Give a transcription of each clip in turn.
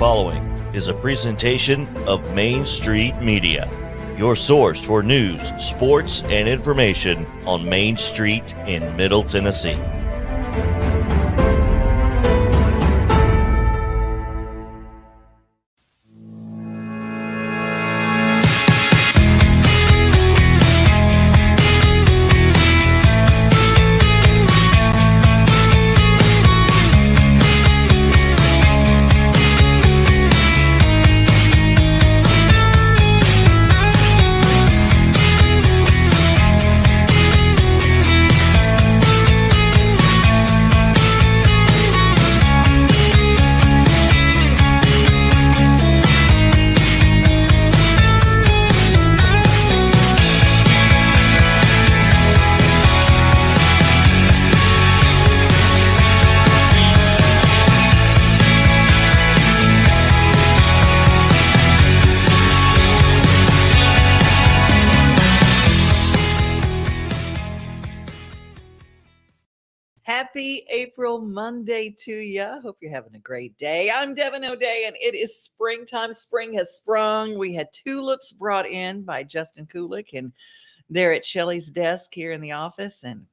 following is a presentation of Main Street Media, your source for news, sports, and information on Main Street in Middle Tennessee. Happy April Monday to you. I hope you're having a great day. I'm Devin O'Day, and it is springtime. Spring has sprung. We had tulips brought in by Justin Kulik, and they're at Shelly's desk here in the office. And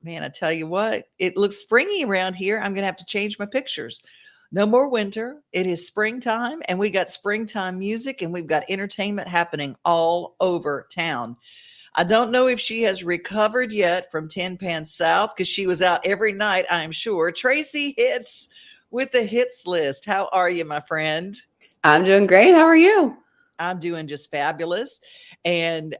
man, I tell you what, it looks springy around here. I'm going to have to change my pictures. No more winter. It is springtime, and we got springtime music, and we've got entertainment happening all over town. I don't know if she has recovered yet from Tin Pan South because she was out every night, I'm sure. Tracie Hitz with the Hitz List. How are you, my friend? I'm doing great. How are you? I'm doing just fabulous. And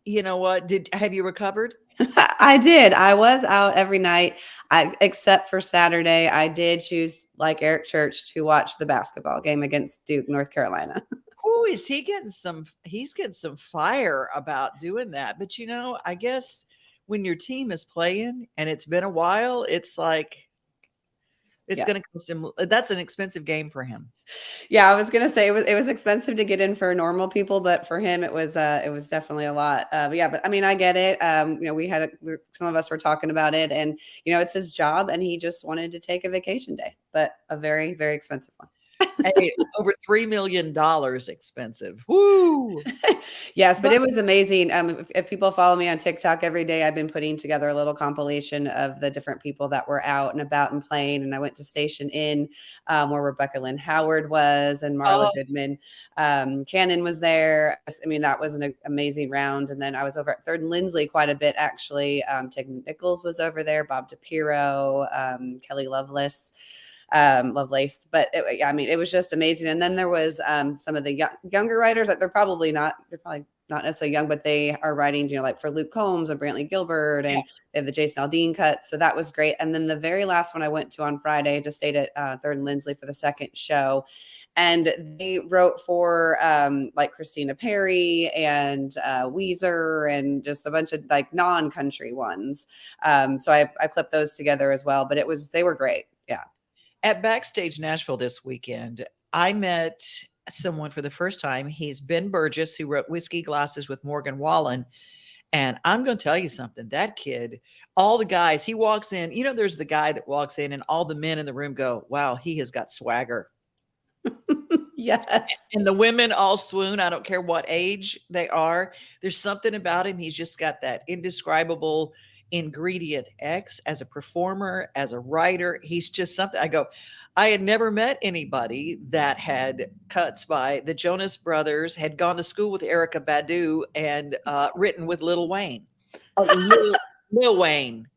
you know what? Have you recovered? I did. I was out every night, except for Saturday. I did choose, like Eric Church, to watch the basketball game against Duke, North Carolina. Oh, is he getting he's getting some fire about doing that. But you know, I guess when your team is playing and it's been a while, it's like it's going to cost him. That's an expensive game for him. Yeah, I was going to say it was expensive to get in for normal people, but for him it was definitely a lot. But I mean, I get it. Some of us were talking about it, and it's his job, and he just wanted to take a vacation day, but a very, very expensive one. Hey, over $3 million expensive. Woo! Yes, but it was amazing. If people follow me on TikTok every day, I've been putting together a little compilation of the different people that were out and about and playing. And I went to Station Inn, where Rebecca Lynn Howard was, and Marla Goodman Cannon was there. I mean, that was an amazing round. And then I was over at 3rd and Lindsley quite a bit, actually. Tig Nichols was over there, Bob DePiro, Kelly Lovelace. But it was just amazing. And then there was some of the younger writers that they're probably not necessarily young, but they are writing, like for Luke Combs and Brantley Gilbert, and they have the Jason Aldean cut. So that was great. And then the very last one I went to on Friday, just stayed at 3rd and Lindsley for the second show. And they wrote for like Christina Perry and Weezer and just a bunch of like non-country ones. So I clipped those together as well, but they were great. Yeah. At Backstage Nashville this weekend, I met someone for the first time. He's Ben Burgess, who wrote Whiskey Glasses with Morgan Wallen. And I'm going to tell you something. That kid, all the guys, he walks in. There's the guy that walks in and all the men in the room go, wow, he has got swagger. Yes. And the women all swoon. I don't care what age they are. There's something about him. He's just got that indescribable ingredient X as a performer, as a writer. He's just something. I had never met anybody that had cuts by the Jonas Brothers, had gone to school with Erykah Badu, and written with Lil Wayne. Lil Wayne.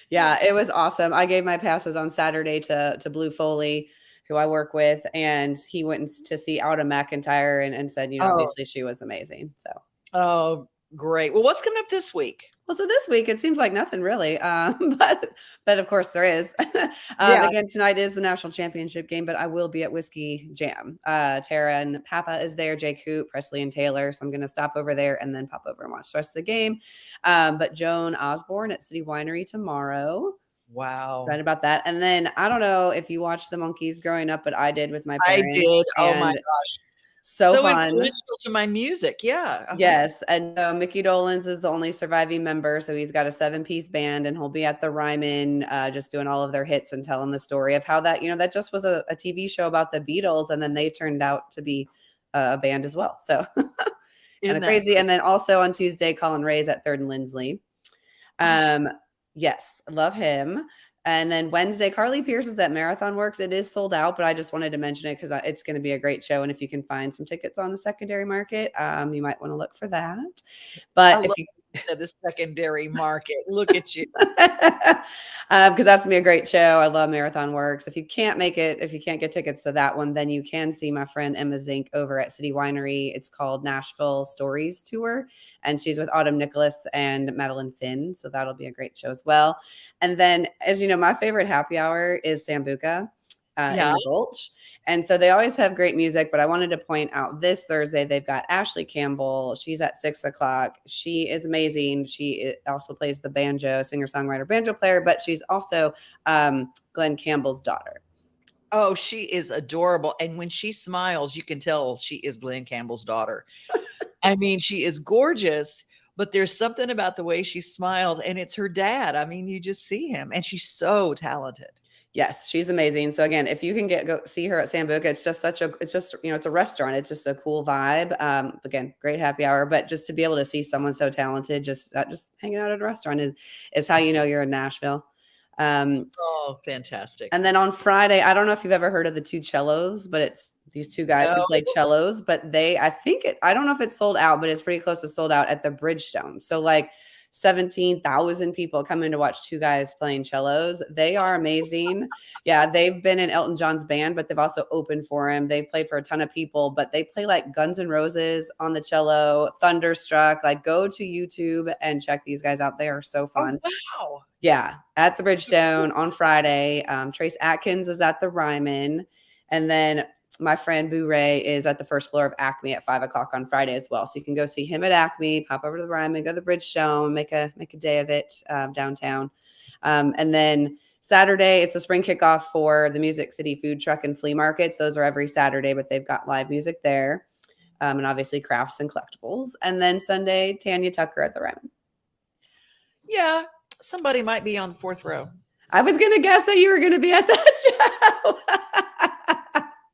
Yeah, it was awesome. I gave my passes on Saturday to Blue Foley, who I work with, and he went to see Autumn McIntyre and said, obviously she was amazing. So. Oh, great. Well, what's coming up this week? Well, so this week, it seems like nothing really, but of course there is. Again, tonight is the national championship game, but I will be at Whiskey Jam. Tara and Papa is there, Jake Hoot, Presley and Taylor. So I'm going to stop over there and then pop over and watch the rest of the game. But Joan Osborne at City Winery tomorrow. Wow. Excited about that. And then I don't know if you watched the Monkees growing up, but I did with my parents. I did. Oh my gosh. So fun. Influential to my music. Yeah. Uh-huh. Yes. And Mickey Dolenz is the only surviving member. So he's got a 7-piece band, and he'll be at the Ryman just doing all of their hits and telling the story of how that, that just was a TV show about the Beatles. And then they turned out to be a band as well. So kind of crazy. And then also on Tuesday, Colin Ray's at 3rd and Lindsley. Yes, love him. And then Wednesday, Carly Pierce is at Marathon Works. It is sold out, but I just wanted to mention it because it's going to be a great show. And if you can find some tickets on the secondary market, you might want to look for that. But the secondary market, look at you. Because that's going to be a great show. I love Marathon Works. If you can't make it, if you can't get tickets to that one, then you can see my friend Emma Zink over at City Winery. It's called Nashville Stories Tour, and she's with Autumn Nicholas and Madeline Finn. So that'll be a great show as well. And then, as you know, my favorite happy hour is Sambuca in the Gulch. And so they always have great music, but I wanted to point out this Thursday, they've got Ashley Campbell. She's at 6:00. She is amazing. She also plays the banjo, singer-songwriter, banjo player, but she's also Glenn Campbell's daughter. Oh, she is adorable. And when she smiles, you can tell she is Glenn Campbell's daughter. I mean, she is gorgeous, but there's something about the way she smiles, and it's her dad. I mean, you just see him, and she's so talented. Yes, she's amazing. So again, if you can go see her at Sambuca, it's just it's a restaurant. It's just a cool vibe. Again, great happy hour, but just to be able to see someone so talented, just hanging out at a restaurant is how you know you're in Nashville. Oh, fantastic. And then on Friday, I don't know if you've ever heard of the Two Cellos, but it's these two guys who play cellos, but I don't know if it's sold out, but it's pretty close to sold out at the Bridgestone. So like 17,000 people come in to watch two guys playing cellos. They are amazing. Yeah, they've been in Elton John's band, but they've also opened for him. They've played for a ton of people, but they play like Guns N' Roses on the cello, Thunderstruck. Like, go to YouTube and check these guys out. They are so fun. Oh, wow. Yeah, at the Bridgestone on Friday. Trace Atkins is at the Ryman. And then my friend Boo Ray is at the first floor of Acme at 5:00 on Friday as well. So you can go see him at Acme, pop over to the Ryman, go to the Bridgestone, make a day of it downtown. And then Saturday, it's a spring kickoff for the Music City Food Truck and Flea Markets. Those are every Saturday, but they've got live music there. And obviously crafts and collectibles. And then Sunday, Tanya Tucker at the Ryman. Yeah, somebody might be on the 4th row. I was going to guess that you were going to be at that show.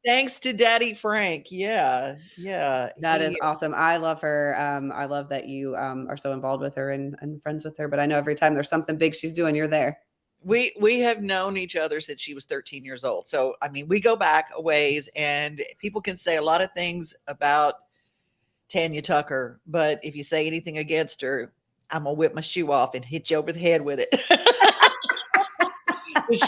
Thanks to Daddy Frank. Yeah. That is awesome. I love her. I love that you are so involved with her and friends with her. But I know every time there's something big she's doing, you're there. We have known each other since she was 13 years old. So, I mean, we go back a ways, and people can say a lot of things about Tanya Tucker. But if you say anything against her, I'm going to whip my shoe off and hit you over the head with it.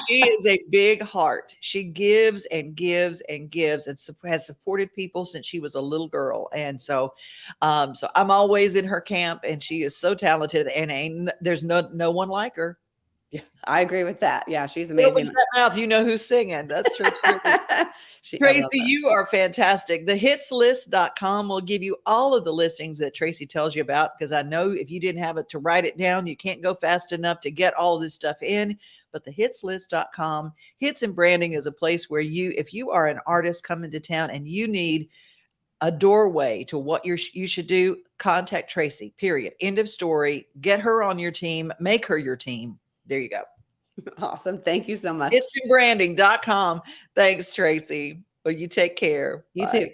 She is a big heart. She gives and gives and gives, and has supported people since she was a little girl. And so I'm always in her camp, and she is so talented, and there's no one like her. Yeah, I agree with that. Yeah, she's amazing. Opens that mouth, you know who's singing. That's true. Tracie, you are fantastic. The hitzlist.com will give you all of the listings that Tracie tells you about, because I know if you didn't have it to write it down, you can't go fast enough to get all of this stuff in. But the hitzlist.com, Hits and Branding, is a place where if you are an artist coming to town and you need a doorway to what you should do, contact Tracie, period. End of story. Get her on your team. Make her your team. There you go. Awesome. Thank you so much. Hitsandbranding.com. Thanks, Tracie. Well, you take care. You too.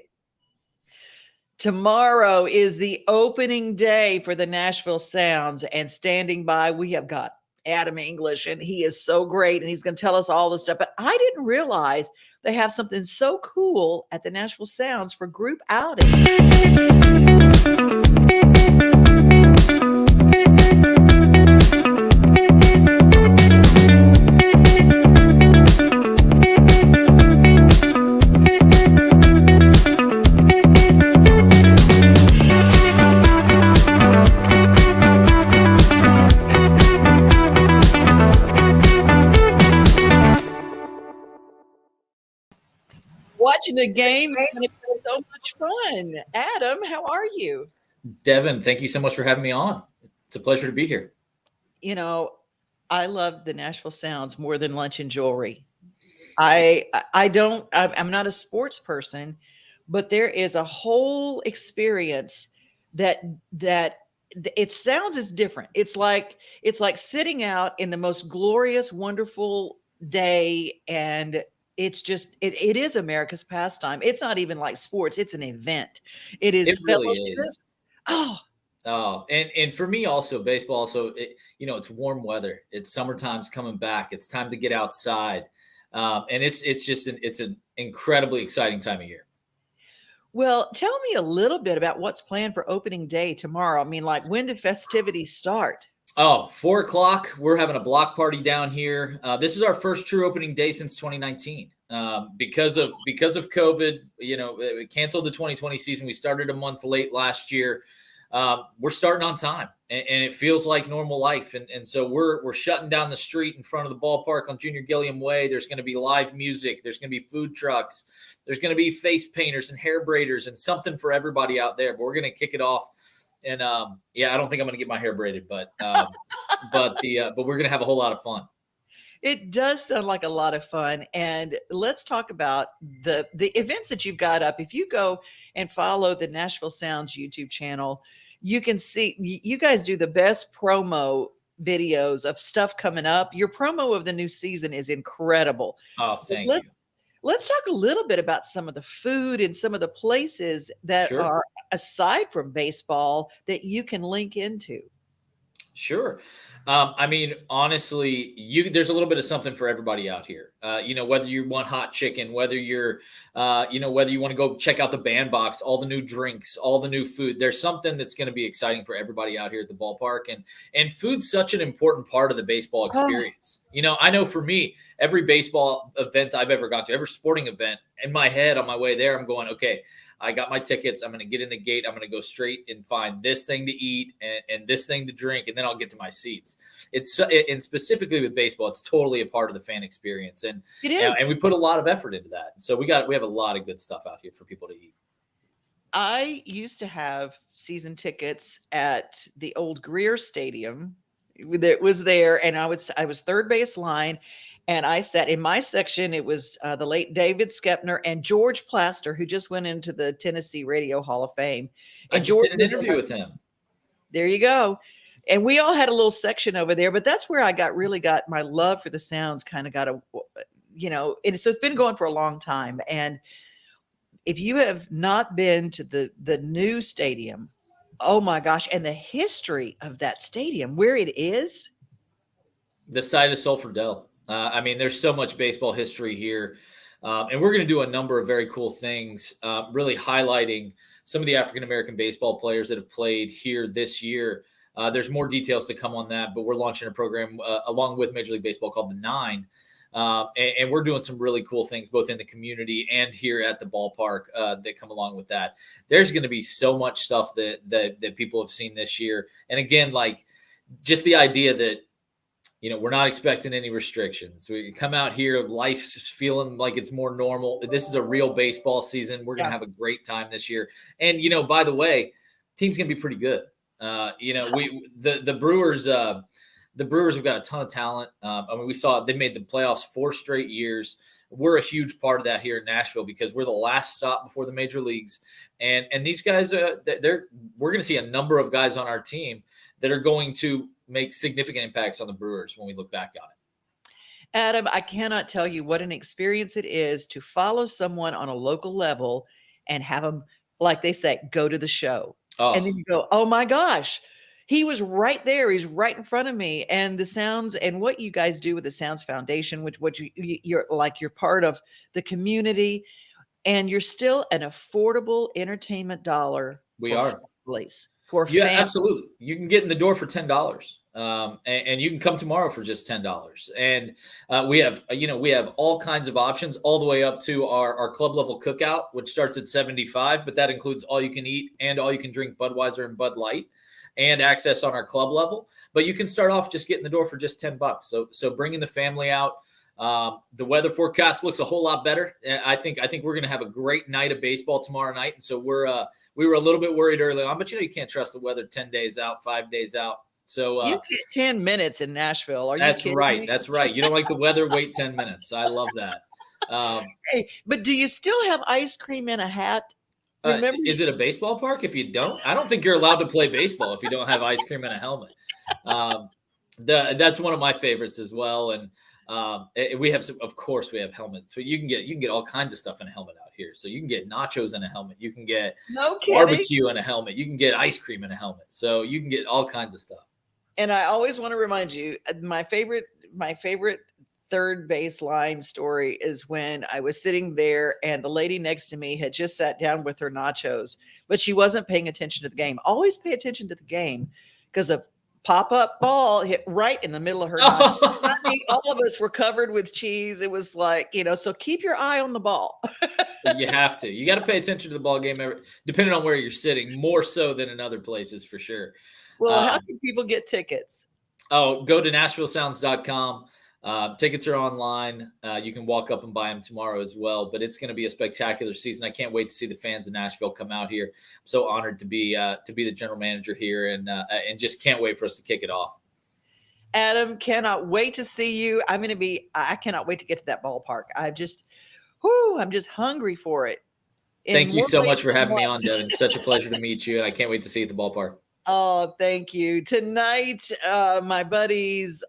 Tomorrow is the opening day for the Nashville Sounds, and standing by, we have got Adam English, and he is so great, and he's going to tell us all this stuff. But I didn't realize they have something so cool at the Nashville Sounds for group outing. Watching the game, and it's been so much fun. Adam, how are you? Devin, thank you so much for having me on. It's a pleasure to be here. You know, I love the Nashville Sounds more than lunch and jewelry. I'm not a sports person, but there is a whole experience that it sounds is different. It's like sitting out in the most glorious, wonderful day, and it's just it is America's pastime. It's not even like sports, it's an event. It is It really fellowship. is. Oh, Oh, and for me also, baseball also, it's warm weather. It's summertime's coming back. It's time to get outside. And it's just it's an incredibly exciting time of year. well, tell me a little bit about what's planned for opening day tomorrow. I mean, like, when do festivities start? Oh, 4 o'clock. We're having a block party down here. This is our first true opening day since 2019. Because of COVID, we canceled the 2020 season. We started a month late last year. We're starting on time, and it feels like normal life. And so we're shutting down the street in front of the ballpark on Junior Gilliam Way. There's going to be live music. There's going to be food trucks. There's going to be face painters and hair braiders and something for everybody out there. But we're going to kick it off. And I don't think I'm going to get my hair braided, but we're going to have a whole lot of fun. It does sound like a lot of fun. And let's talk about the events that you've got up. If you go and follow the Nashville Sounds YouTube channel, you can see you guys do the best promo videos of stuff coming up. Your promo of the new season is incredible. Oh, thank you. Let's talk a little bit about some of the food and some of the places that Sure. are aside from baseball that you can link into. Sure. I mean, honestly, there's a little bit of something for everybody out here. Whether you want hot chicken, whether you're, whether you want to go check out the bandbox, all the new drinks, all the new food. There's something that's going to be exciting for everybody out here at the ballpark, and food's such an important part of the baseball experience. I know for me, every baseball event I've ever gone to, every sporting event, in my head on my way there, I'm going, okay, I got my tickets. I'm going to get in the gate. I'm going to go straight and find this thing to eat and this thing to drink, and then I'll get to my seats. And specifically with baseball, it's totally a part of the fan experience, and It is. and we put a lot of effort into that. So we have a lot of good stuff out here for people to eat. I used to have season tickets at the old Greer Stadium that was there, and I was third base line, and I sat in my section. It was the late David Skepner and George Plaster, who just went into the Tennessee Radio Hall of Fame. And I just did an interview with him. There you go. And we all had a little section over there, but that's where I really got my love for the Sounds kind of got and so it's been going for a long time. And if you have not been to the new stadium, oh my gosh, and the history of that stadium, where it is. The site of Sulphur Dell. I mean, there's so much baseball history here. And we're going to do a number of very cool things, really highlighting some of the African-American baseball players that have played here this year. There's more details to come on that, but we're launching a program along with Major League Baseball called The Nine. And we're doing some really cool things both in the community and here at the ballpark that come along with that. There's going to be so much stuff that people have seen this year. And again, like just the idea that, we're not expecting any restrictions. We come out here, life's feeling like it's more normal. This is a real baseball season. We're going to have a great time this year. And, by the way, team's going to be pretty good. The Brewers, the Brewers have got a ton of talent. We saw they made the playoffs 4 straight years. We're a huge part of that here in Nashville because we're the last stop before the major leagues. And these guys, we're going to see a number of guys on our team that are going to make significant impacts on the Brewers when we look back on it. Adam, I cannot tell you what an experience it is to follow someone on a local level and have them, like they say, go to the show. Oh. And then you go, oh my gosh, he was right there. He's right in front of me. And the Sounds and what you guys do with the Sounds Foundation, which you're part of the community, and you're still an affordable entertainment dollar. We are. Families. Yeah, absolutely. You can get in the door for $10, and you can come tomorrow for just $10. And we have all kinds of options, all the way up to our club level cookout, which starts at $75, but that includes all you can eat and all you can drink Budweiser and Bud Light, and access on our club level. But you can start off just getting the door for just $10. So bringing the family out. The weather forecast looks a whole lot better. I think we're going to have a great night of baseball tomorrow night. And so we were a little bit worried early on, but you can't trust the weather 10 days out, 5 days out. So you get 10 minutes in Nashville. Are you that's kidding right. me? That's right. You don't like the weather, wait 10 minutes. I love that. Hey, but do you still have ice cream in a hat Remember, Is it a baseball park? If you don't, I don't think you're allowed to play baseball if you don't have ice cream and a helmet. That's one of my favorites as well. And we have of course we have helmets. So you can get all kinds of stuff in a helmet out here. So you can get nachos in a helmet. You can get barbecue in a helmet. You can get ice cream in a helmet. So you can get all kinds of stuff. And I always want to remind you, my favorite third baseline story is when I was sitting there and the lady next to me had just sat down with her nachos, but she wasn't paying attention to the game. Always pay attention to the game, because a pop-up ball hit right in the middle of her nachos. I mean, all of us were covered with cheese. It was like, so keep your eye on the ball. You have to. You got to pay attention to the ball game, depending on where you're sitting, more so than in other places for sure. Well, how can people get tickets? Oh, go to NashvilleSounds.com. Tickets are online. You can walk up and buy them tomorrow as well. But it's going to be a spectacular season. I can't wait to see the fans of Nashville come out here. I'm so honored to be the general manager here, and just can't wait for us to kick it off. Adam, cannot wait to see you. I cannot wait to get to that ballpark. I'm just hungry for it. Thank you so much for having me on, Devin. It's such a pleasure to meet you, and I can't wait to see you at the ballpark. Oh, thank you. Tonight, my buddies,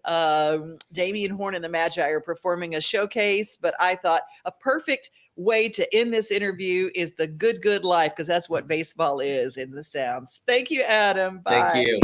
Damian Horn and the Magi are performing a showcase, but I thought a perfect way to end this interview is the good life, because that's what baseball is in the Sounds. Thank you, Adam. Bye. Thank you.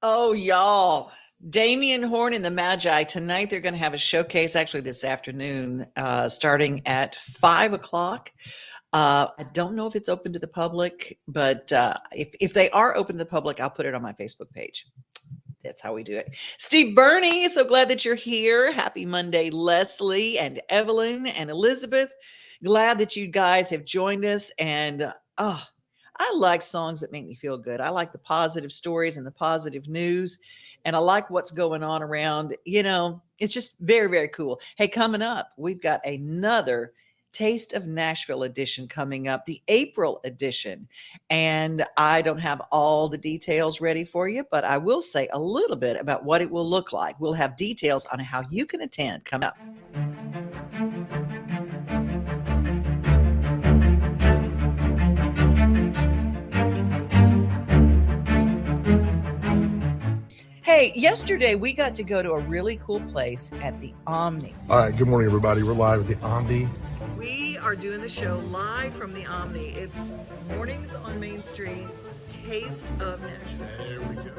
Oh, y'all. Damian Horn and the Magi. Tonight they're going to have a showcase, actually this afternoon, starting at 5 o'clock. I don't know if it's open to the public, but if they are open to the public, I'll put it on my Facebook page. That's how we do it. Steve Burney, so glad that you're here. Happy Monday, Leslie and Evelyn and Elizabeth. Glad that you guys have joined us. And I like songs that make me feel good. I like the positive stories and the positive news. And I like what's going on around. It's just very, very cool. Hey, coming up, we've got another Taste of Nashville edition coming up, the April edition. And I don't have all the details ready for you, but I will say a little bit about what it will look like. We'll have details on how you can attend coming up. Hey, yesterday we got to go to a really cool place at the Omni. All right, good morning, everybody. We're live at the Omni. We are doing the show live from the Omni. It's Mornings on Main Street, Taste of Nashville. There we go.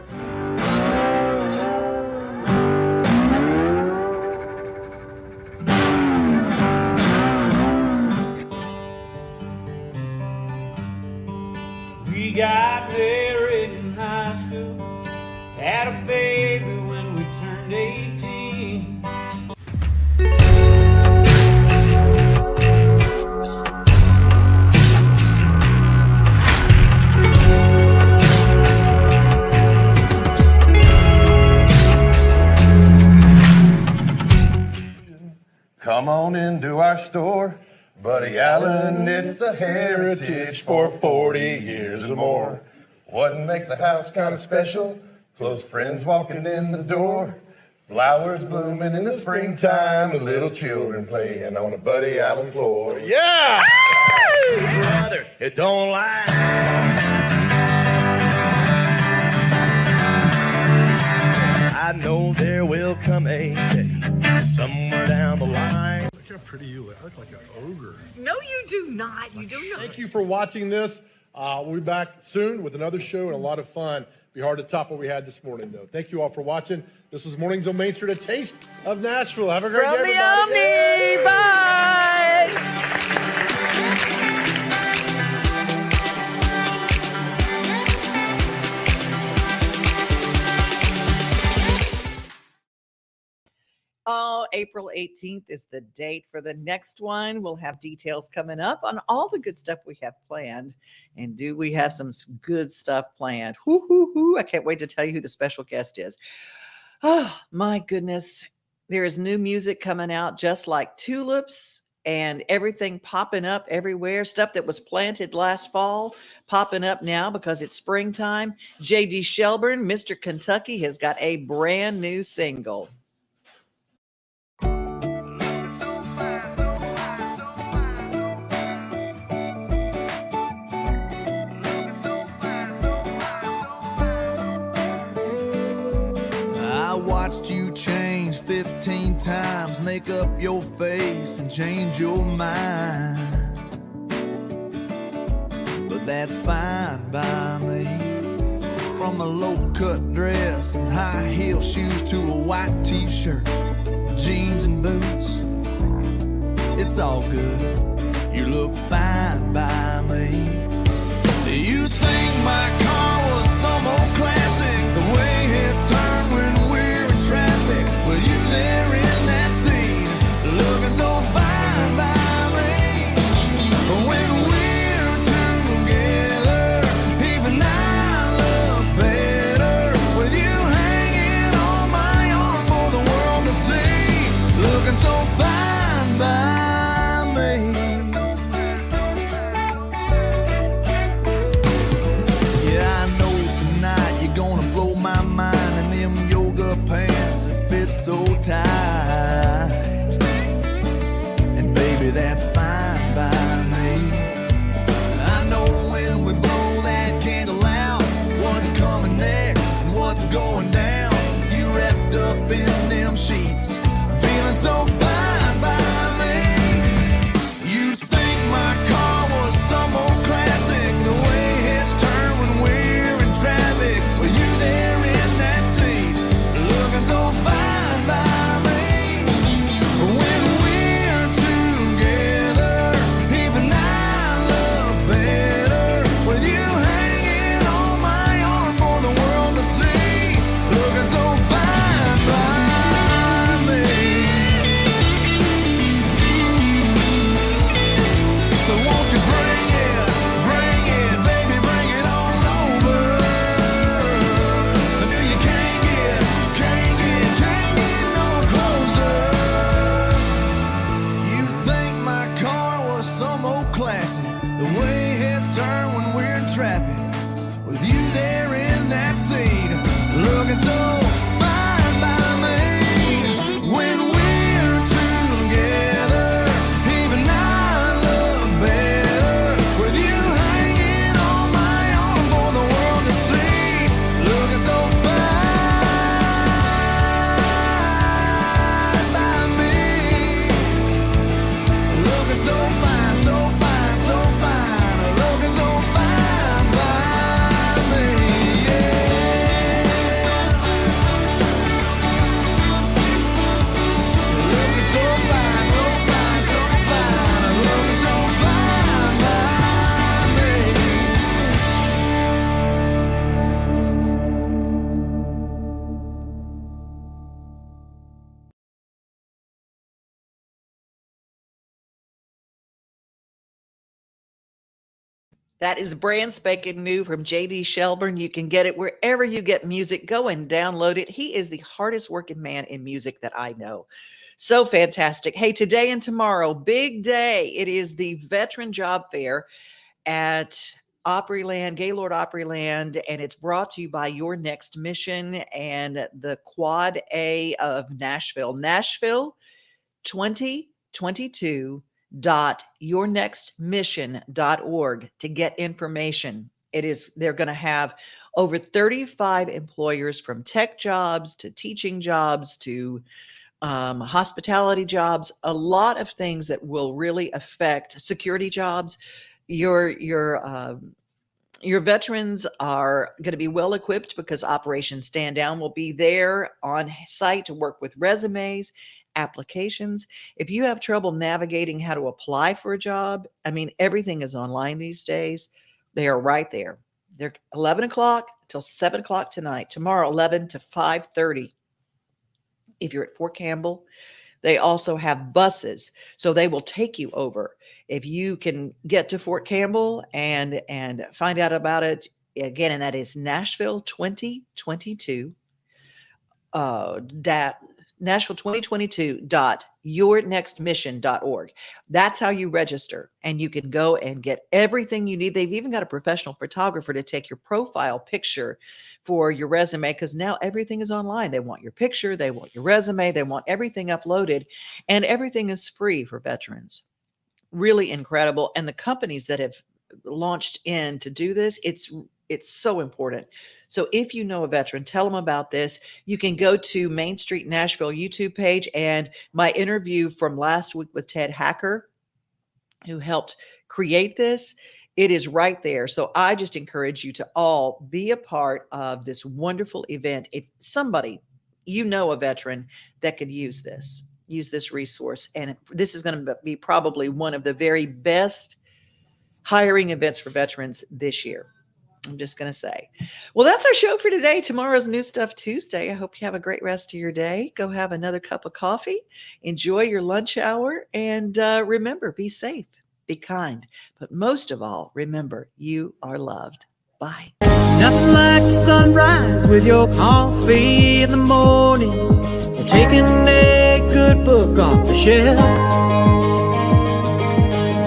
We got married in high school, had a baby when we turned 18. Come on into our store, Buddy Allen, it's a heritage for 40 years or more. What makes a house kind of special? Close friends walking in the door, flowers blooming in the springtime, and little children playing on a Buddy Allen floor. Yeah! Brother, it don't lie. I know there will come a day somewhere down the line. Look how pretty you look. I look like an ogre. No, you do not. You do not. Thank you for watching this. We'll be back soon with another show and a lot of fun. Be hard to top what we had this morning, though. Thank you all for watching. This was Mornings on Main Street, a taste of Nashville. Have a great From day, the everybody. Omni. Bye. Oh, April 18th is the date for the next one. We'll have details coming up on all the good stuff we have planned. And do we have some good stuff planned? Hoo, hoo, hoo. I can't wait to tell you who the special guest is. Oh, my goodness. There is new music coming out, just like tulips and everything popping up everywhere. Stuff that was planted last fall popping up now because it's springtime. JD Shelburne, Mr. Kentucky, has got a brand new single. I watched you change 15 times, make up your face and change your mind. But that's fine by me. From a low-cut dress and high heel shoes to a white t-shirt, jeans and boots, it's all good. You look fine by me. Do you think my car was some old classic? The way it's turned when we're in traffic, with you there in that seat, looking so fine by me. But when we're together, even I look better, with you hanging on my arm for the world to see, looking so fine by me. That is brand spanking new from JD Shelburne. You can get it wherever you get music. Go and download it. He is the hardest working man in music that I know. So fantastic. Hey, today and tomorrow, big day. It is the Veteran Job Fair at Opryland, Gaylord Opryland, and it's brought to you by Your Next Mission and the Quad A of Nashville. Nashville 2022.yournextmission.org to get information. They're going to have over 35 employers, from tech jobs to teaching jobs to hospitality jobs, a lot of things that will really affect security jobs. Your veterans are going to be well equipped because Operation Stand Down will be there on site to work with resumes, applications. If you have trouble navigating how to apply for a job, I mean, everything is online these days. They are right there. They're 11 o'clock till 7 o'clock tonight. Tomorrow, 11 to 5:30. If you're at Fort Campbell, they also have buses, so they will take you over. If you can get to Fort Campbell and find out about it, again, and that is Nashville 2022. Nashville 2022.yournextmission.org. That's how you register, and you can go and get everything you need. They've even got a professional photographer to take your profile picture for your resume, because now everything is online. They want your picture, they want your resume, they want everything uploaded, and everything is free for veterans. Really incredible. And the companies that have launched in to do this, it's so important. So if you know a veteran, tell them about this. You can go to Main Street Nashville YouTube page, and my interview from last week with Ted Hacker, who helped create this, it is right there. So I just encourage you to all be a part of this wonderful event. If somebody, you know, a veteran that could use this resource, and this is going to be probably one of the very best hiring events for veterans this year. I'm just going to say. Well, that's our show for today. Tomorrow's New Stuff Tuesday. I hope you have a great rest of your day. Go have another cup of coffee. Enjoy your lunch hour. And remember, be safe, be kind. But most of all, remember, you are loved. Bye. Nothing like the sunrise with your coffee in the morning, or taking a good book off the shelf.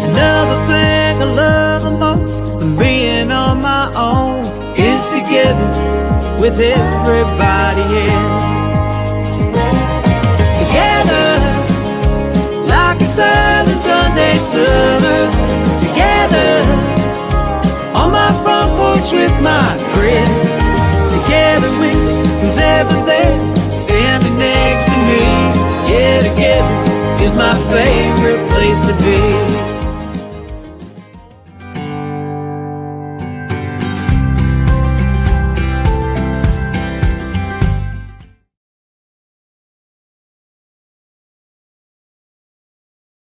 Another thing I love the most than being on my own is together with everybody else. Together, like a southern Sunday summer. Together, on my front porch with my